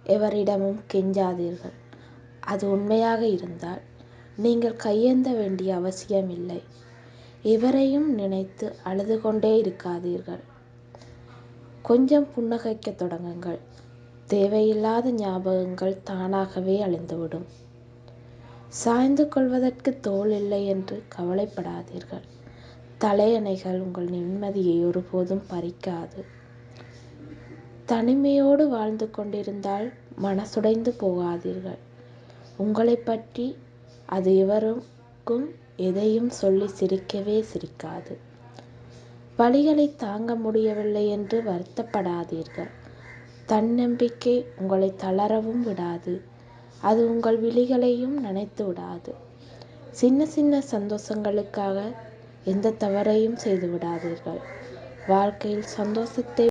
எவரிடமும் கெஞ்சாதீர்கள். அது உண்மையாக இருந்தால் நீங்கள் கையேந்த வேண்டிய அவசியமில்லை. எவரையும் நினைத்து அழுது கொண்டே இருக்காதீர்கள். கொஞ்சம் புன்னகைக்கத் தொடங்குங்கள். தேவையில்லாத ஞாபகங்கள் தானாகவே அழிந்துவிடும். சாய்ந்து கொள்வதற்கு தோள் இல்லை என்று கவலைப்படாதீர்கள். தலையணைகள் உங்கள் நிம்மதியை ஒருபோதும் பறிக்காது. தனிமையோடு வாழ்ந்து கொண்டிருந்தால் மனசுடைந்து போகாதீர்கள். உங்களை பற்றி அது எவருக்கும் எதையும் சொல்லி சிரிக்கவே சிரிக்காது. வலிகளை தாங்க முடியவில்லை என்று வருத்தப்படாதீர்கள். தன்னம்பிக்கை உங்களை தளரவும் விடாது. அது உங்கள் விழிகளையும் நனைத்து விடாது. சின்ன சின்ன சந்தோஷங்களுக்காக எந்த தவறையும் செய்து விடாதீர்கள். வாழ்க்கையில் சந்தோஷத்தை